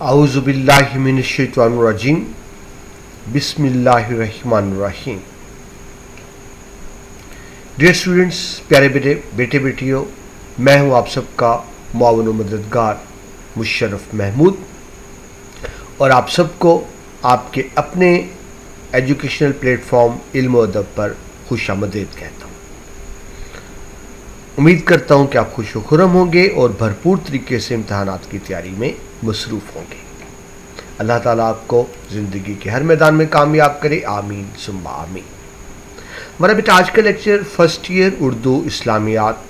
आऊज़ुबिल्लाहि मिनश्शैतानिर्रजीम बिस्मिल्लाहिर्रहमानिर्रहीम। Dear students, प्यारे बेटे बेटियों, मैं हूं आप सबका मुआविन व मददगार मुशर्रफ महमूद और आप सबको आपके अपने एजुकेशनल प्लेटफॉर्म इल्म व अदब पर खुशामदीद कहता हूं। उम्मीद करता हूं कि आप खुश व खुर्रम होंगे और भरपूर तरीके से इम्तहानात की तैयारी में मसरूफ़ होंगे। अल्लाह ताला आपको ज़िंदगी के हर मैदान में कामयाब करे, आमीन सुम्मा आमीन। हमारा बेटा आज का लेक्चर फर्स्ट ईयर उर्दू इस्लामियात,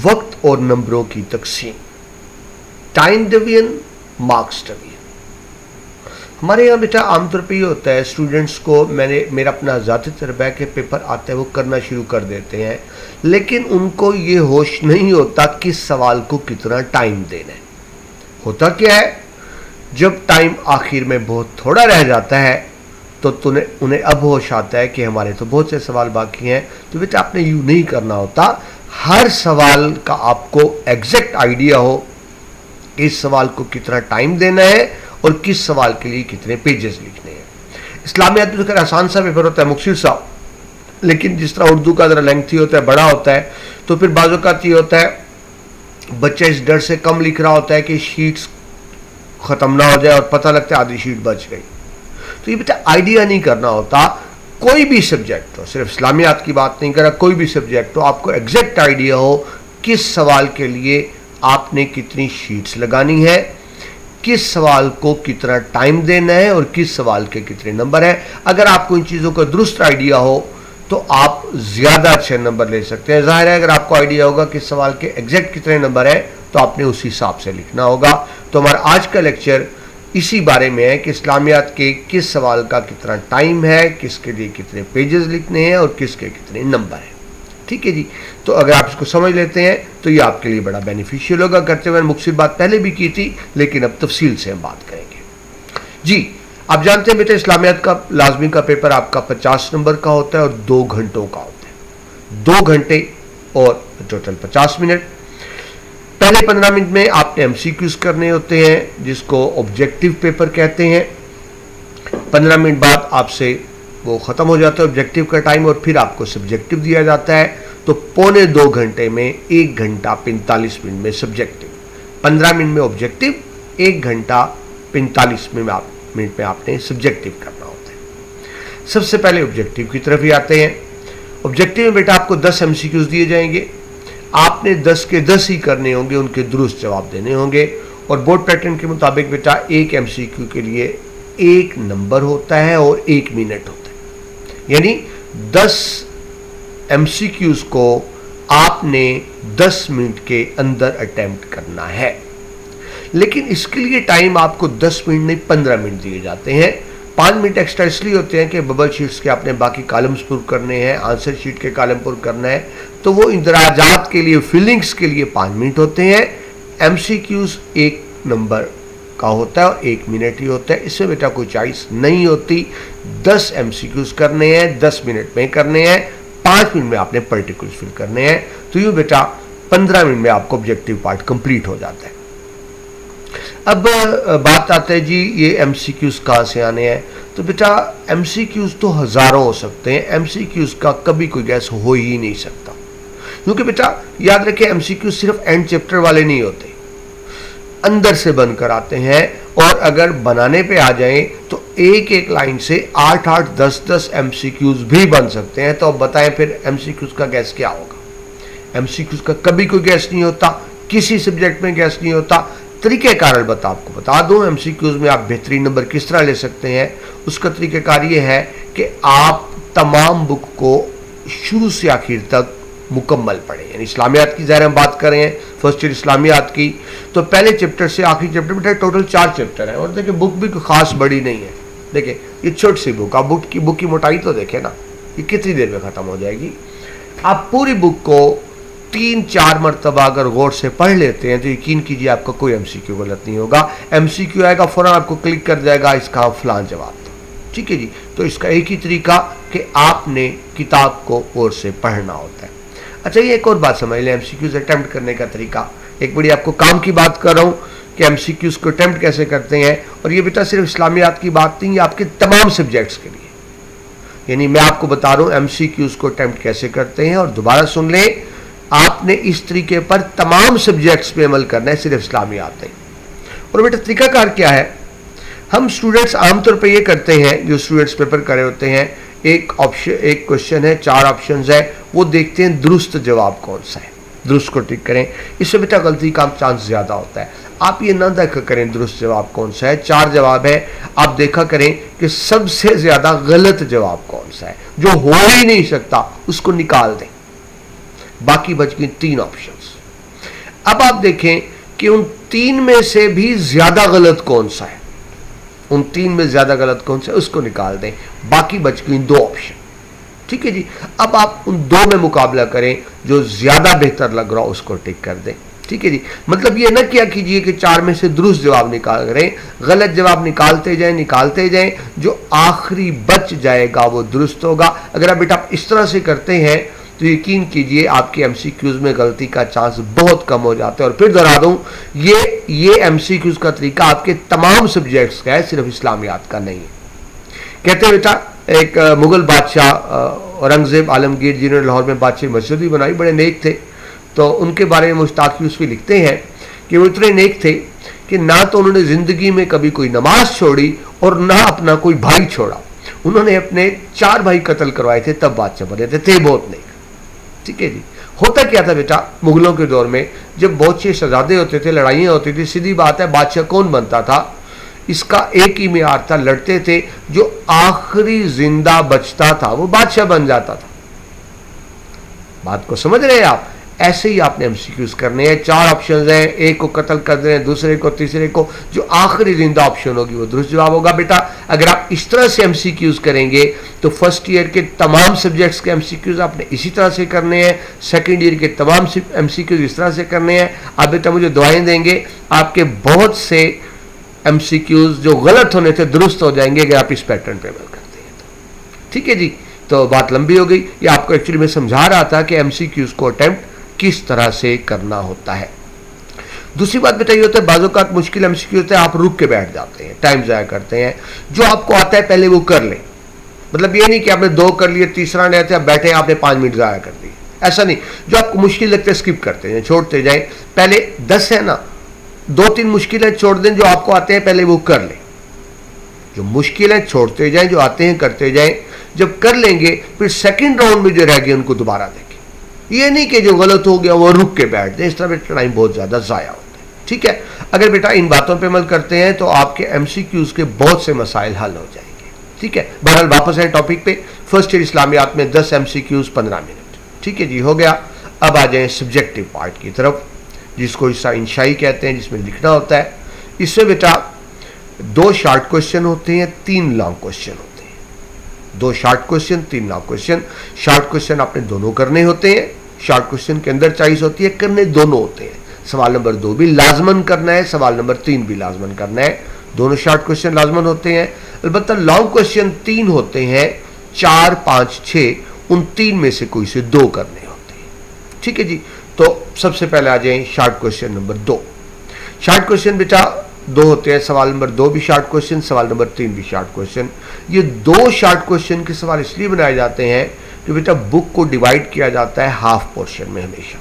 वक्त और नंबरों की तकसीम, टाइम डिवीजन, मार्क्स डिवीजन। हमारे यहाँ बेटा आमतौर पे ये होता है, स्टूडेंट्स को मेरा अपना ज़ाती तजुर्बा है कि पेपर आता है वो करना शुरू कर देते हैं, लेकिन उनको ये होश नहीं होता कि सवाल को कितना टाइम देना है। होता क्या है, जब टाइम आखिर में बहुत थोड़ा रह जाता है तो उन्हें अब होश आता है कि हमारे तो बहुत से सवाल बाकी हैं। तो बेटा आपने यूँ नहीं करना होता, हर सवाल का आपको एग्जैक्ट आइडिया हो इस सवाल को कितना टाइम देना है और किस सवाल के लिए कितने पेजेस लिखने हैं। इस्लामियात में तो खैर आसान सा पेपर होता है, मुख्सिर सा, लेकिन जिस तरह उर्दू का ज़रा लेंथी होता है, बड़ा होता है, तो फिर बाज़ औक़ात ये होता है बच्चा इस डर से कम लिख रहा होता है कि शीट्स ख़त्म ना हो जाए और पता लगता है आधी शीट बच गई। तो ये बेटा आइडिया नहीं करना होता। कोई भी सब्जेक्ट हो, सिर्फ इस्लामियात की बात नहीं कर रहा, कोई भी सब्जेक्ट हो, आपको एग्जैक्ट आइडिया हो किस सवाल के लिए आपने कितनी शीट्स लगानी है, किस सवाल को कितना टाइम देना है और किस सवाल के कितने नंबर हैं। अगर आपको इन चीज़ों का दुरुस्त आइडिया हो तो आप ज़्यादा अच्छे नंबर ले सकते हैं। ज़ाहिर है अगर आपको आइडिया होगा कि सवाल के एग्जैक्ट कितने नंबर हैं तो आपने उसी हिसाब से लिखना होगा। तो हमारा आज का लेक्चर इसी बारे में है कि इस्लामियात के किस सवाल का कितना टाइम है, किसके लिए कितने पेजेस लिखने हैं और किसके कितने नंबर हैं। ठीक है जी। तो अगर आप इसको समझ लेते हैं तो ये आपके लिए बड़ा बेनिफिशियल होगा। करते हुए मुख्सिर बात पहले भी की थी, लेकिन अब तफसील से हम बात करेंगे। जी, आप जानते हैं बेटा इस्लामियात का लाजमी का पेपर आपका 50 नंबर का होता है और 2 घंटों का होता है। 2 घंटे और टोटल 50 मिनट। पहले 15 मिनट में आपने एमसीक्यूज करने होते हैं जिसको ऑब्जेक्टिव पेपर कहते हैं। 15 मिनट बाद आपसे वो ख़त्म हो जाता है ऑब्जेक्टिव का टाइम और फिर आपको सब्जेक्टिव दिया जाता है। तो पौने 2 घंटे में 1 घंटा 45 मिनट में सब्जेक्टिव, 15 मिनट में ऑब्जेक्टिव, 1 घंटा 45 मिनट में आपने सब्जेक्टिव करना होता है। सबसे पहले ऑब्जेक्टिव की तरफ ही आते हैं। ऑब्जेक्टिव में बेटा आपको 10 एमसीक्यूज दिए जाएंगे, आपने 10 के 10 ही करने होंगे, उनके दुरुस्त जवाब देने होंगे। और बोर्ड पैटर्न के मुताबिक बेटा एक एमसीक्यू के लिए 1 नंबर होता है और 1 मिनट होता है, यानी 10 एमसीक्यूज को आपने 10 मिनट के अंदर अटेम्प्ट करना है। लेकिन इसके लिए टाइम आपको 10 मिनट नहीं 15 मिनट दिए जाते हैं। 5 मिनट एक्स्ट्रा इसलिए होते हैं कि बबल शीट्स के आपने बाकी कॉलम्स पुर करने हैं, आंसर शीट के कॉलम पुर करना है, तो वो इंदराजात के लिए, फिलिंग्स के लिए 5 मिनट होते हैं। एमसीक्यूज 1 नंबर का होता है और 1 मिनट ही होता है। इसमें बेटा कोई चॉइस नहीं होती। 10 एमसीक्यूज करने हैं, 10 मिनट में करने हैं, 5 मिनट में आपने पर्टिकुलर फिल करने हैं। तो यूँ बेटा 15 मिनट में आपको ऑब्जेक्टिव पार्ट कंप्लीट हो जाता है। अब बात आते है जी ये एमसीक्यूज कहाँ से आने हैं। तो बेटा एमसीक्यूज तो हज़ारों हो सकते हैं, एमसीक्यूज का कभी कोई गैस हो ही नहीं सकता, क्योंकि बेटा याद रखें एमसीक्यूज सिर्फ एंड चैप्टर वाले नहीं होते, अंदर से बनकर आते हैं। और अगर बनाने पे आ जाएं तो एक एक लाइन से 8-8, 10-10 एमसीक्यूज भी बन सकते हैं। तो अब बताएं फिर एमसीक्यूज का गैस क्या होगा। एमसीक्यूज का कभी कोई गैस नहीं होता, किसी सब्जेक्ट में गैस नहीं होता। तरीक़ेकार आपको बता दूं, एमसीक्यूज में आप बेहतरीन नंबर किस तरह ले सकते हैं। उसका तरीक़ेकार ये है कि आप तमाम बुक को शुरू से आखिर तक मुकम्मल पढ़ें। यानी इस्लामियात की ज़ाहिर हम बात करें, फर्स्ट ईयर इस्लामियात की, तो पहले चैप्टर से आखिरी चैप्टर बेटा टोटल 4 चैप्टर हैं। और देखिए बुक भी कोई ख़ास बड़ी नहीं है। देखिए ये छोटी सी बुक, आप बुक की मोटाई तो देखें ना, ये कितनी देर में ख़त्म हो जाएगी। आप पूरी बुक को 3-4 मरतबा अगर गौर से पढ़ लेते हैं तो यकीन कीजिए आपका कोई एमसीक्यू गलत नहीं होगा। एमसीक्यू आएगा फ़ौरन आपको क्लिक कर जाएगा इसका फलां जवाब। ठीक है जी। तो इसका एक ही तरीका कि आपने किताब को गौर से पढ़ना होता है। अच्छा, ये एक और बात समझ लें एमसीक्यूज अटेम्प्ट करने का तरीका। एक बड़ी आपको काम की बात कर रहा हूँ कि एमसीक्यूज को अटेम्प्ट कैसे करते हैं। और ये बेटा सिर्फ इस्लामियात की बात नहीं, ये आपके तमाम सब्जेक्ट्स के लिए, यानी मैं आपको बता रहा हूँ एमसीक्यूज को अटेम्प्ट कैसे करते हैं। और दोबारा सुन लें, आपने इस तरीके पर तमाम सब्जेक्ट्स पे अमल करना है, सिर्फ इस्लामियात नहीं। और बेटा तरीकाकार क्या है, हम स्टूडेंट्स आमतौर पे ये करते हैं, जो स्टूडेंट्स पेपर करे होते हैं, एक क्वेश्चन है, 4 ऑप्शंस है, वो देखते हैं दुरुस्त जवाब कौन सा है, दुरुस्त को टिक करें। इससे बेटा गलती का चांस ज़्यादा होता है। आप ये ना देखा करें दुरुस्त जवाब कौन सा है, 4 जवाब है, आप देखा करें कि सबसे ज़्यादा गलत जवाब कौन सा है, जो हो ही नहीं सकता उसको निकाल दें, बाकी बच गई 3 ऑप्शंस। अब आप देखें कि उन 3 में से भी ज़्यादा गलत कौन सा है, उन 3 में ज़्यादा गलत कौन सा है उसको निकाल दें, बाकी बच गई 2 ऑप्शन। ठीक है जी, अब आप उन 2 में मुकाबला करें, जो ज़्यादा बेहतर लग रहा हो उसको टिक कर दें। ठीक है जी, मतलब ये ना क्या कीजिए कि 4 में से दुरुस्त जवाब निकाल करें, गलत जवाब निकालते जाएं, जो आखिरी बच जाएगा वो दुरुस्त होगा। अगर आप बेटा इस तरह से करते हैं तो यकीन कीजिए आपके एमसीक्यूज में गलती का चांस बहुत कम हो जाता है। और फिर दोहरा दूं, ये एमसीक्यूज का तरीका आपके तमाम सब्जेक्ट्स का है, सिर्फ इस्लामियात का नहीं है। कहते हैं बेटा एक मुगल बादशाह औरंगजेब आलमगीर, जिन्होंने लाहौर में बादशाह मस्जिद भी बनाई, बड़े नेक थे। तो उनके बारे में मुश्ताक यूसुफी लिखते हैं कि वो इतने नेक थे कि ना तो उन्होंने ज़िंदगी में कभी कोई नमाज छोड़ी और ना अपना कोई भाई छोड़ा। उन्होंने अपने 4 भाई कत्ल करवाए थे, तब बादशाह बने थे बहुत नेक। ठीक है जी, होता क्या था बेटा मुगलों के दौर में, जब बहुत से शहजादे होते थे, लड़ाइयाँ होती थी, सीधी बात है बादशाह कौन बनता था, इसका एक ही मियार था, लड़ते थे, जो आखिरी जिंदा बचता था वो बादशाह बन जाता था। बात को समझ रहे हैं आप? ऐसे ही आपने एमसीक्यूज करने हैं, 4 ऑप्शन हैं, एक को कत्ल कर दें, दूसरे को, तीसरे को, जो आखिरी जिंदा ऑप्शन होगी वो दुरुस्त जवाब होगा। बेटा अगर आप इस तरह से एमसीक्यूज करेंगे तो फर्स्ट ईयर के तमाम सब्जेक्ट्स के एमसीक्यूज आपने इसी तरह से करने हैं, सेकंड ईयर के तमाम एमसीक्यूज इस तरह से करने हैं। आप बेटा मुझे दुआएं देंगे, आपके बहुत से एमसीक्यूज जो गलत होने थे दुरुस्त हो जाएंगे अगर आप इस पैटर्न पे अमल करते हैं तो। ठीक है जी, तो बात लंबी हो गई, ये आपको एक्चुअली मैं समझा रहा था कि एमसीक्यूज को अटेम्प्ट किस तरह से करना होता है। दूसरी बात बेटा ये होता है, बाज़-औक़ात मुश्किल एमसीक्यू होता है, आप रुक के बैठ जाते हैं, टाइम ज़ाया करते हैं। जो आपको आता है पहले वो कर लें, मतलब ये नहीं कि आपने 2 कर लिए, तीसरा नहीं आता, बैठे आपने 5 मिनट ज़ाया कर दिए, ऐसा नहीं। जो आपको मुश्किल लगता है स्किप करते हैं, छोड़ते जाएं। पहले 10 है ना, 2-3 मुश्किलें छोड़ दें, जो आपको आते हैं पहले वो कर लें। जो मुश्किलें छोड़ते जाएं, जो आते हैं करते जाएं। जब कर लेंगे फिर सेकंड राउंड में जो रह गए उनको दोबारा देखें। ये नहीं कि जो गलत हो गया वो रुक के बैठ जाए, इस तरह बेटा टाइम बहुत ज़्यादा ज़ाया होता है। ठीक है, अगर बेटा इन बातों पे अमल करते हैं तो आपके एमसीक्यूज के बहुत से मसाइल हल हो जाएंगे। ठीक है, बहरहाल वापस आए टॉपिक पे। फर्स्ट ईयर इस्लामियात में 10 एमसीक्यूज 15 मिनट। ठीक है जी, हो गया। अब आ जाए सब्जेक्टिव पार्ट की तरफ, जिसको इंशाई कहते हैं, जिसमें लिखना होता है। इसमें बेटा 2 शॉर्ट क्वेश्चन होते हैं, 3 लॉन्ग क्वेश्चन होते हैं। 2 short question, 3 long question. Short question आपने दोनों करने होते हैं, शॉर्ट क्वेश्चन के अंदर चॉइस होती है, करने दोनों होते हैं। सवाल नंबर 2 भी लाजमन करना है, सवाल नंबर 3 भी लाजमन करना है। दोनों शॉर्ट क्वेश्चन लाजमन होते हैं। अलबत्ता लॉन्ग क्वेश्चन 3 होते हैं, 4, 5, 6, उन 3 में से कोई से 2 करने होते हैं। ठीक है जी, तो सबसे पहले आ जाए short question number 2। Short question बेटा 2 होते हैं, सवाल नंबर 2 भी शॉर्ट क्वेश्चन, सवाल नंबर 3 भी शॉर्ट क्वेश्चन। ये 2 शॉर्ट क्वेश्चन के सवाल इसलिए बनाए जाते हैं कि बेटा बुक को डिवाइड किया जाता है हाफ पोर्शन में हमेशा।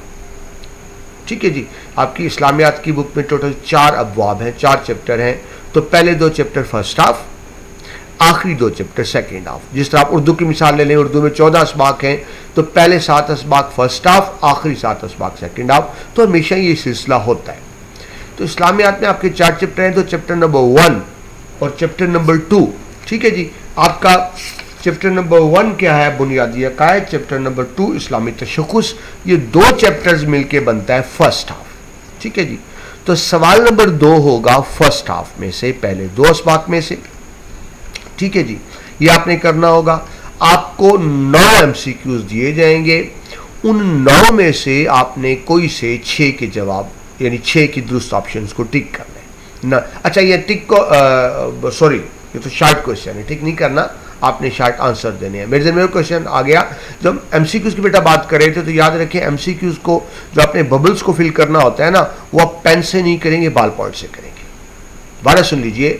ठीक है जी, आपकी इस्लामियात की बुक में टोटल 4 अबवाब हैं, 4 चैप्टर हैं। तो पहले 2 चैप्टर फर्स्ट हाफ, आखिरी 2 चैप्टर सेकेंड हाफ। जिस तरह आप उर्दू की मिसाल ले लें, उर्दू में 14 असबाक हैं, तो पहले 7 असबाक फर्स्ट हाफ, आखिरी 7 असबाक सेकेंड हाफ। तो हमेशा ये सिलसिला होता है। तो इस्लामियात में आपके 4 चैप्टर हैं, तो चैप्टर नंबर 1 और चैप्टर नंबर 2। ठीक है जी, आपका चैप्टर नंबर 1 क्या है, बुनियादी अकायद। चैप्टर नंबर 2 इस्लामी तशख़्ख़ुस। ये 2 चैप्टर्स मिलके बनता है फर्स्ट हाफ। ठीक है जी, तो सवाल नंबर 2 होगा फर्स्ट हाफ में से, पहले 2 असबाक में से। ठीक है जी, ये आपने करना होगा। आपको 9 एमसीक्यूज दिए जाएंगे, उन 9 में से आपने कोई से 6 के जवाब, यानी 6 की दुरुस्त ऑप्शंस को टिक करना है ना। अच्छा, ये टिक को सॉरी, ये तो शॉर्ट क्वेश्चन है, टिक नहीं करना, आपने शॉर्ट आंसर देने हैं। मेरे ज़हन में क्वेश्चन आ गया, जब एमसीक्यूज़ की बेटा बात कर रहे थे तो याद रखें एमसीक्यूज़ को जो अपने बबल्स को फिल करना होता है ना, वो आप पेन से नहीं करेंगे, बाल पॉइंट से करेंगे। दोबारा सुन लीजिए,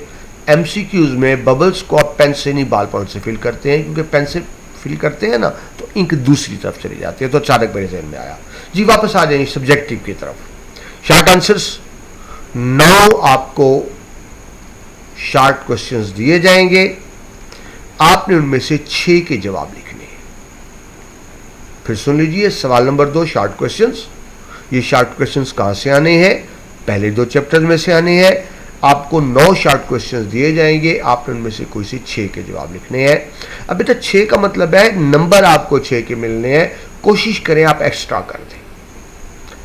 एमसीक्यूज़ में बबल्स को आप पेन से नहीं बाल पॉइंट से फिल करते हैं, क्योंकि पेन से फिल करते हैं ना तो इंक दूसरी तरफ चली जाती है। तो अचानक मेरे ज़हन में आया जी। वापस आ जाएंगे सब्जेक्टिव की तरफ। शॉर्ट आंसर्स 9 आपको शॉर्ट क्वेश्चंस दिए जाएंगे, आपने उनमें से 6 के जवाब लिखने हैं। फिर सुन लीजिए, सवाल नंबर 2 शॉर्ट क्वेश्चंस। ये शॉर्ट क्वेश्चंस कहां से आने हैं? पहले 2 चैप्टर में से आने हैं। आपको 9 शॉर्ट क्वेश्चंस दिए जाएंगे, आपने उनमें से कोई से 6 के जवाब लिखने हैं। अब बेटा 6 का मतलब है नंबर आपको 6 के मिलने हैं। कोशिश करें आप एक्स्ट्रा कर दें,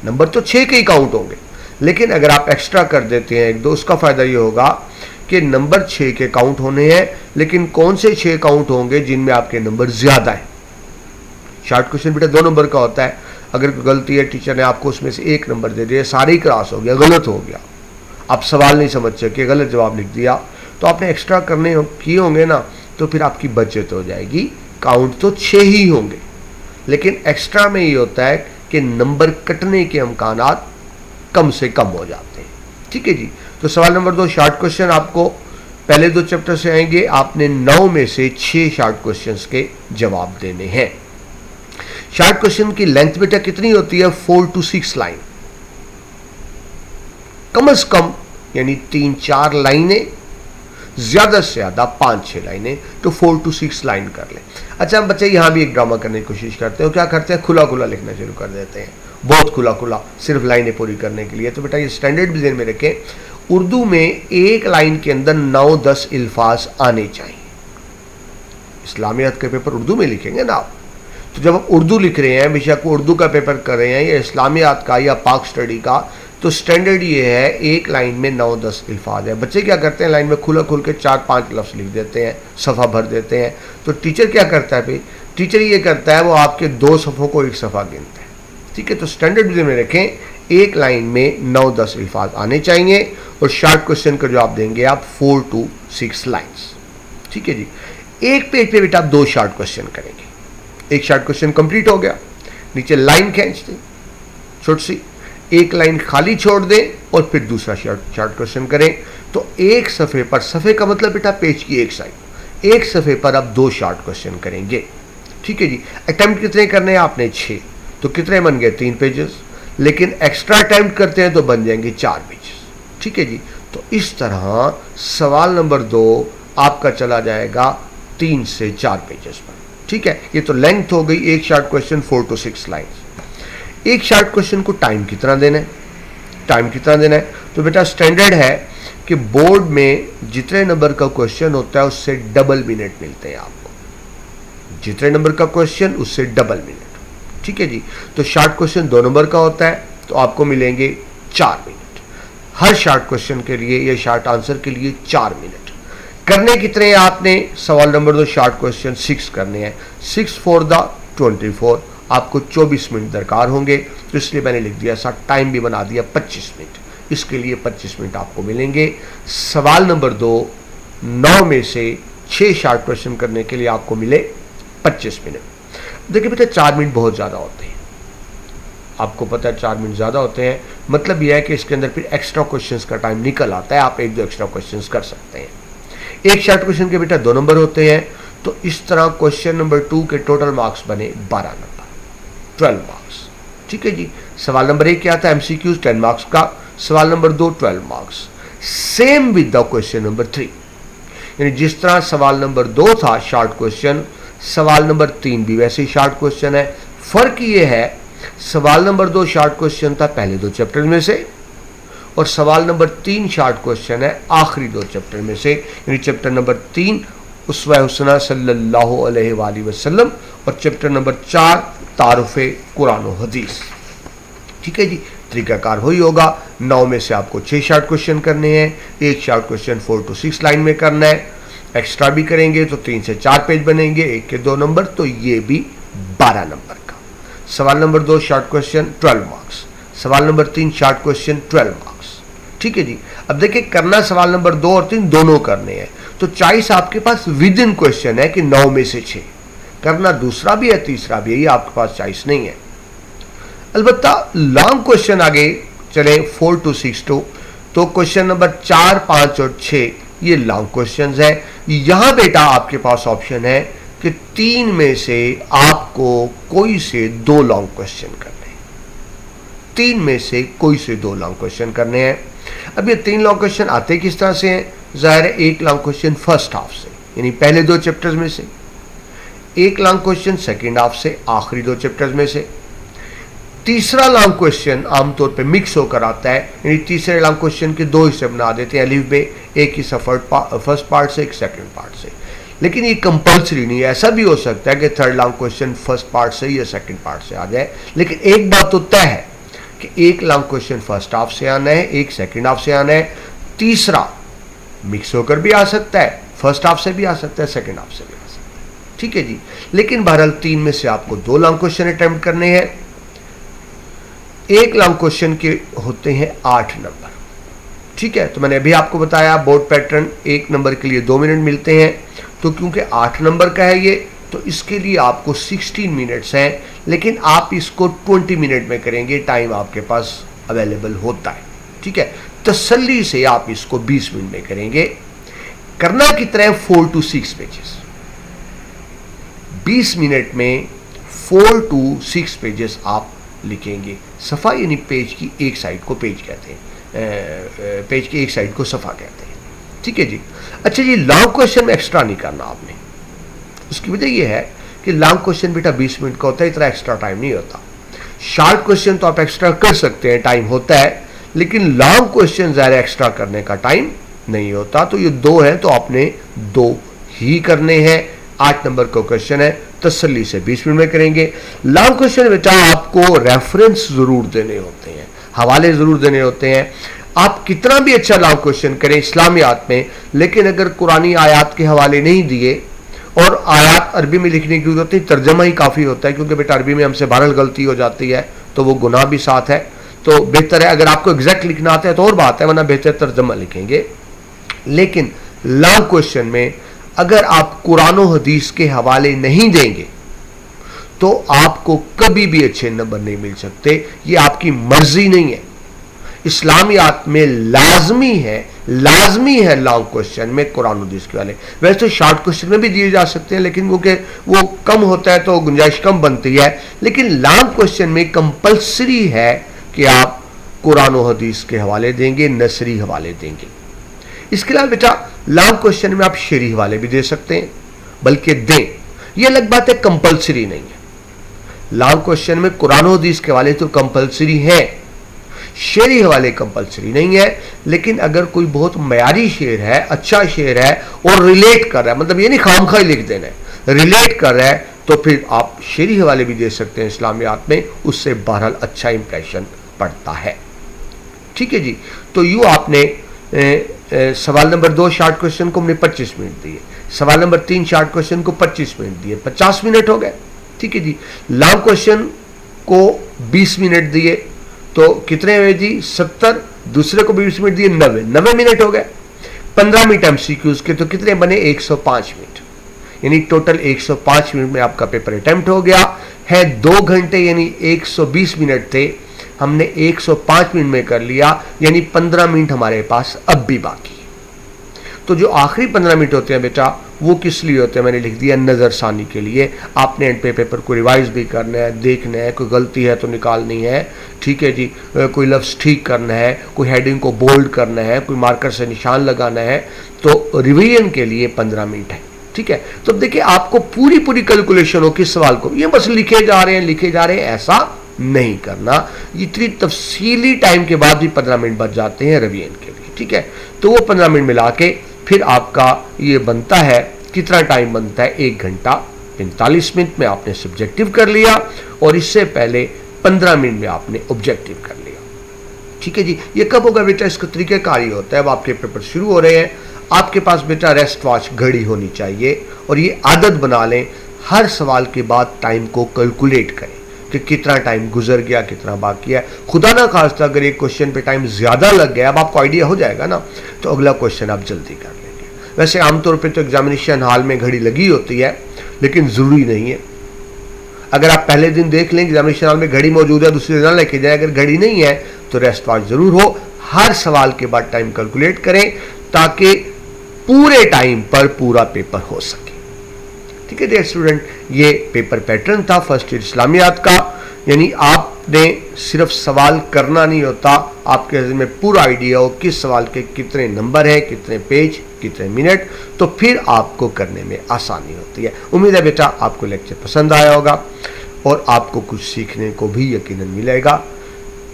नंबर तो 6 के ही काउंट होंगे, लेकिन अगर आप एक्स्ट्रा कर देते हैं 1-2, उसका फायदा ये होगा कि नंबर 6 के काउंट होने हैं। लेकिन कौन से 6 काउंट होंगे? जिनमें आपके नंबर ज्यादा है। शॉर्ट क्वेश्चन बेटा 2 नंबर का होता है। अगर कोई गलती है, टीचर ने आपको उसमें से 1 नंबर दे दिया, सारे ही क्रॉस हो गया, गलत हो गया, आप सवाल नहीं समझ सके, गलत जवाब लिख दिया, तो आपने एक्स्ट्रा करने किए होंगे ना, तो फिर आपकी बचत हो जाएगी। काउंट तो 6 ही होंगे, लेकिन एक्स्ट्रा में ये होता है कि नंबर कटने के इम्कानात कम से कम हो जाते हैं। ठीक है जी। तो सवाल नंबर 2 शॉर्ट क्वेश्चन आपको पहले 2 चैप्टर से आएंगे, आपने 9 में से 6 शॉर्ट क्वेश्चंस के जवाब देने हैं। शॉर्ट क्वेश्चन की लेंथ बेटा कितनी होती है? 4 to 6 लाइन, कम से कम यानी 3-4 लाइनें, ज्यादा से ज्यादा 5-6 लाइनें, तो 4 to 6 लाइन कर लें। अच्छा, हम बच्चे यहां भी एक ड्रामा करने की कोशिश करते हैं। क्या करते हैं? खुला खुला लिखना शुरू कर देते हैं, बहुत खुला खुला, सिर्फ लाइनें पूरी करने के लिए। तो बेटा ये स्टैंडर्ड भी ध्यान में रखें, उर्दू में एक लाइन के अंदर 9-10 अल्फाज आने चाहिए। इस्लामियात के पेपर उर्दू में लिखेंगे ना आप, तो जब आप उर्दू लिख रहे हैं, बेशक उर्दू का पेपर कर रहे हैं या इस्लामियात का या पाक स्टडी का, तो स्टैंडर्ड ये है एक लाइन में 9-10 अल्फाज है। बच्चे क्या करते हैं? लाइन में खुला खुल के 4-5 लफ्ज़ लिख देते हैं, सफ़ा भर देते हैं। तो टीचर क्या करता है भाई? टीचर ये करता है, वो आपके 2 सफ़ों को एक सफ़ा गिनता है। ठीक है, तो स्टैंडर्ड में रखें, एक लाइन में 9-10 अल्फाज आने चाहिए, और शॉर्ट क्वेश्चन का जवाब देंगे आप 4 to 6 लाइन्स। ठीक है जी। एक पेज पे बेटा आप 2 शॉर्ट क्वेश्चन करेंगे। एक शॉर्ट क्वेश्चन कंप्लीट हो गया, नीचे लाइन खींच दें छोटी सी, एक लाइन खाली छोड़ दें, और फिर दूसरा शॉर्ट क्वेश्चन करें। तो एक सफ़े पर, सफ़े का मतलब बेटा पेज की एक साइड, एक सफ़े पर आप 2 शॉर्ट क्वेश्चन करेंगे। ठीक है जी। अटेम्प्ट कितने करने हैं आपने? 6, तो कितने बन गए? 3 पेजेस। लेकिन एक्स्ट्रा अटेम्प्ट करते हैं तो बन जाएंगे 4 पेजेस। ठीक है जी। तो इस तरह सवाल नंबर 2 आपका चला जाएगा 3 से 4 पेजेस पर। ठीक है, ये तो लेंथ हो गई। एक शॉर्ट क्वेश्चन 4 to 6 लाइन्स। एक शॉर्ट क्वेश्चन को टाइम कितना देना है? टाइम कितना देना है? तो बेटा स्टैंडर्ड है कि बोर्ड में जितने नंबर का क्वेश्चन होता है उससे डबल मिनट मिलते हैं आपको। जितने नंबर का क्वेश्चन उससे डबल मिनट। ठीक है जी। तो शॉर्ट क्वेश्चन 2 नंबर का होता है, तो आपको मिलेंगे 4 मिनट हर शॉर्ट क्वेश्चन के लिए, या शॉर्ट आंसर के लिए 4 मिनट। करने कितने हैं आपने? सवाल नंबर 2 शॉर्ट क्वेश्चन 6 करने हैं। 6 for the 24, आपको 24 मिनट दरकार होंगे, तो इसलिए मैंने लिख दिया, साथ टाइम भी बना दिया 25 मिनट। इसके लिए 25 मिनट आपको मिलेंगे। सवाल नंबर 2 9 में से 6 शॉर्ट क्वेश्चन करने के लिए आपको मिले 25 मिनट। देखिए बेटा 4 मिनट बहुत ज़्यादा होते हैं, आपको पता है 4 मिनट ज़्यादा होते हैं। मतलब यह है कि इसके अंदर फिर एक्स्ट्रा क्वेश्चंस का टाइम निकल आता है, आप 1-2 एक्स्ट्रा क्वेश्चंस कर सकते हैं। एक शॉर्ट क्वेश्चन के बेटा 2 नंबर होते हैं, तो इस तरह क्वेश्चन नंबर 2 के टोटल मार्क्स बने 12 नंबर, 12 मार्क्स। ठीक है जी। सवाल नंबर 1 क्या था? MCQ 10 मार्क्स का। सवाल number 2 12 marks. Same with the question number 3, यानी जिस तरह सवाल नंबर 2 था शॉर्ट क्वेश्चन, सवाल नंबर 3 भी वैसे ही शॉर्ट क्वेश्चन है। फर्क ये है, सवाल नंबर 2 शॉर्ट क्वेश्चन था पहले 2 चैप्टर में से, और सवाल नंबर 3 शॉर्ट क्वेश्चन है आखिरी 2 चैप्टर में से, यानी चैप्टर नंबर 3 उसवा हुस्ना सल्लल्लाहु अलैहि वसल्लम, और चैप्टर नंबर 4 तारुफ़े कुरान व हदीस। ठीक है जी। तरीकाकार वही होगा, 9 में से आपको 6 शॉर्ट क्वेश्चन करने हैं। एक शॉर्ट क्वेश्चन 4 to 6 लाइन में करना है, एक्स्ट्रा भी करेंगे तो 3 से 4 पेज बनेंगे, एक के 2 नंबर, तो ये भी 12 नंबर का। सवाल नंबर 2 शॉर्ट क्वेश्चन 12 मार्क्स। सवाल नंबर 3 शॉर्ट क्वेश्चन 12 मार्क्स। ठीक है जी। अब देखिए करना सवाल नंबर 2 और 3 दोनों करने हैं, तो चॉइस आपके पास विद इन क्वेश्चन है कि 9 में से 6 करना, दूसरा भी है तीसरा भी है, ये आपके पास चॉइस नहीं है। अलबत्ता लॉन्ग क्वेश्चन आगे चले 4 to 6 तो क्वेश्चन नंबर 4, 5 और 6 ये लॉन्ग क्वेश्चन है। यहां बेटा आपके पास ऑप्शन है कि 3 में से आपको कोई से 2 लॉन्ग क्वेश्चन करने हैं, 3 में से कोई से 2 लॉन्ग क्वेश्चन करने हैं। अब ये 3 लॉन्ग क्वेश्चन आते किस तरह से हैं? जाहिर है एक लॉन्ग क्वेश्चन फर्स्ट हाफ से यानी पहले 2 चैप्टर्स में से, एक लॉन्ग क्वेश्चन सेकेंड हाफ से आखिरी 2 चैप्टर्स में से, तीसरा लॉन्ग क्वेश्चन आमतौर पे मिक्स होकर आता है, यानी तीसरे लॉन्ग क्वेश्चन के 2 हिस्से बना देते हैं अलिफ बे, एक ही फर्स्ट पार्ट से एक सेकंड पार्ट से। लेकिन ये कंपल्सरी नहीं है, ऐसा भी हो सकता है कि third long question first part से या सेकंड पार्ट से आ जाए, लेकिन एक बात तो तय है कि एक लॉन्ग क्वेश्चन फर्स्ट हाफ से आना है, एक सेकंड हाफ से आना है, तीसरा मिक्स होकर भी आ सकता है, फर्स्ट हाफ से भी आ सकता है, सेकंड हाफ से भी आ सकता है, ठीक है जी। लेकिन बहरहाल 3 में से आपको 2 लॉन्ग क्वेश्चन अटेम्प्ट करने हैं। एक लॉन्ग क्वेश्चन के होते हैं 8 नंबर, ठीक है। तो मैंने अभी आपको बताया बोर्ड पैटर्न, 1 नंबर के लिए 2 मिनट मिलते हैं, तो क्योंकि 8 नंबर का है ये, तो इसके लिए आपको 16 मिनट्स हैं, लेकिन आप इसको 20 मिनट में करेंगे, टाइम आपके पास अवेलेबल होता है, ठीक है। तसल्ली से आप इसको 20 मिनट में करेंगे। करना कितना है? 4 to 6 पेजेस, 20 मिनट में 4 to 6 पेजेस आप लिखेंगे। सफ़ा यानी पेज की एक साइड को पेज कहते हैं, पेज की एक साइड को सफ़ा कहते हैं, ठीक है जी। अच्छा जी, लॉन्ग क्वेश्चन में एक्स्ट्रा नहीं करना आपने, उसकी वजह यह है कि लॉन्ग क्वेश्चन बेटा 20 मिनट का होता है, इतना एक्स्ट्रा टाइम नहीं होता। शॉर्ट क्वेश्चन तो आप एक्स्ट्रा कर सकते हैं, टाइम होता है, लेकिन लॉन्ग क्वेश्चन ज़्यादा एक्स्ट्रा करने का टाइम नहीं होता। तो ये 2 हैं तो आपने 2 ही करने हैं। 8 नंबर का क्वेश्चन है, तसल्ली से 20 मिनट में करेंगे। लॉन्ग क्वेश्चन बेटा आपको रेफरेंस जरूर देने होते हैं, हवाले जरूर देने होते हैं। आप कितना भी अच्छा लॉन्ग क्वेश्चन करें इस्लामियात में, लेकिन अगर कुरानी आयात के हवाले नहीं दिए और आयात अरबी में लिखने की जरूरत नहीं, तर्जमा ही काफ़ी होता है, क्योंकि बेटा अरबी में हमसे बहरहाल गलती हो जाती है तो वो गुनाह भी साथ है। तो बेहतर है अगर आपको एग्जैक्ट लिखना आता है तो और बात है, वरना बेहतर तर्जमा लिखेंगे। लेकिन लॉन्ग क्वेश्चन में अगर आप कुरान और हदीस के हवाले नहीं देंगे तो आपको कभी भी अच्छे नंबर नहीं मिल सकते, ये आपकी मर्जी नहीं है। इस्लामियात में लाजमी है लॉन्ग क्वेश्चन में कुरान हदीस के वाले। वैसे तो शॉर्ट क्वेश्चन में भी दिए जा सकते हैं, लेकिन क्योंकि वो कम होता है तो गुंजाइश कम बनती है। लेकिन लॉन्ग क्वेश्चन में कंपल्सरी है कि आप कुरान और हदीस के हवाले देंगे, नसरी हवाले देंगे। इसके अलावा बेटा लॉन्ग क्वेश्चन में आप शेरी हवाले भी दे सकते हैं, बल्कि दें, यह अलग बात है, कंपल्सरी नहीं है। लॉन्ग क्वेश्चन में कुरान और हदीस के हवाले तो कंपल्सरी है, शेरी हवाले कंपल्सरी नहीं है। लेकिन अगर कोई बहुत मयारी शेर है, अच्छा शेर है और रिलेट कर रहा है, मतलब ये नहीं खामखा ही लिख देना है, रिलेट कर रहा है, तो फिर आप शेरी हवाले भी दे सकते हैं इस्लामियात में, उससे बहरहाल अच्छा इंप्रेशन पड़ता है, ठीक है जी। तो यूँ आपने सवाल नंबर 2 शॉर्ट क्वेश्चन को हमने 25 मिनट दिए, सवाल नंबर 3 शॉर्ट क्वेश्चन को 25 मिनट दिए, 50 मिनट हो गए, ठीक है जी। लॉन्ग क्वेश्चन को 20 मिनट दिए तो कितने हुए जी? 70, दूसरे को 20 मिनट दिए, 90 मिनट हो गए। 15 मिनट एमसीक्यूज के तो कितने बने? 105 मिनट, यानी टोटल 105 मिनट में आपका पेपर अटेम्प्ट हो गया है। 2 घंटे यानी 120 मिनट थे, हमने 105 मिनट में कर लिया, यानी 15 मिनट हमारे पास अब भी बाकी। तो जो आखिरी 15 मिनट होते हैं बेटा वो किस लिए होते हैं? मैंने लिख दिया नज़रसानी के लिए। आपने एंड पे पेपर को रिवाइज भी करना है, देखना है, कोई गलती है तो निकालनी है, ठीक है जी। कोई लफ्ज़ ठीक करना है, कोई हेडिंग को बोल्ड करना है, कोई मार्कर से निशान लगाना है, तो रिवीजन के लिए 15 मिनट है, ठीक है। तो अब देखिए आपको पूरी कैलकुलेशन हो किस सवाल को, ये बस लिखे जा रहे हैं, ऐसा नहीं करना। इतनी तफसीली टाइम के बाद भी 15 मिनट बच जाते हैं रिवीजन के लिए, ठीक है। तो वो 15 मिनट मिला के फिर आपका ये बनता है, कितना टाइम बनता है? 1 घंटा 45 मिनट में आपने सब्जेक्टिव कर लिया और इससे पहले 15 मिनट में आपने ऑब्जेक्टिव कर लिया, ठीक है जी। ये कब होगा बेटा? इसका तरीक़ाकार ये होता है, अब आपके पेपर शुरू हो रहे हैं, आपके पास बेटा रेस्ट वॉच घड़ी होनी चाहिए और ये आदत बना लें, हर सवाल के बाद टाइम को कैलकुलेट करें। कि कितना टाइम गुजर गया, कितना बाकी है। खुदा ना खास्ता अगर एक क्वेश्चन पे टाइम ज़्यादा लग गया, अब आपको आइडिया हो जाएगा ना, तो अगला क्वेश्चन आप जल्दी कर लेंगे। वैसे आमतौर पे तो एग्जामिनेशन हॉल में घड़ी लगी होती है, लेकिन ज़रूरी नहीं है। अगर आप पहले दिन देख लें एग्जामिनेशन हॉल में घड़ी मौजूद है, दूसरे दिन ना लेके जाए। अगर घड़ी नहीं है तो रेस्ट वॉच ज़रूर हो। हर सवाल के बाद टाइम कैलकुलेट करें ताकि पूरे टाइम पर पूरा पेपर हो सके। ठीक है डियर स्टूडेंट, ये पेपर पैटर्न था फर्स्ट ईयर इस्लामियात का। यानी आपने सिर्फ सवाल करना नहीं होता, आपके में पूरा आइडिया हो किस सवाल के कितने नंबर है, कितने पेज, कितने मिनट, तो फिर आपको करने में आसानी होती है। उम्मीद है बेटा आपको लेक्चर पसंद आया होगा और आपको कुछ सीखने को भी यकीनन मिलेगा।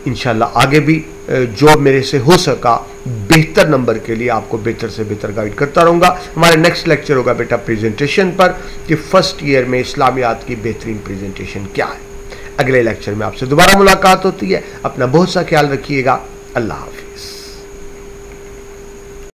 इंशाल्लाह आगे भी जो मेरे से हो सका बेहतर नंबर के लिए आपको बेहतर से बेहतर गाइड करता रहूँगा। हमारा नेक्स्ट लेक्चर होगा बेटा प्रेजेंटेशन पर, कि फर्स्ट ईयर में इस्लामियात की बेहतरीन प्रेजेंटेशन क्या है। अगले लेक्चर में आपसे दोबारा मुलाकात होती है। अपना बहुत सा ख्याल रखिएगा। अल्लाह हाफ़िज़।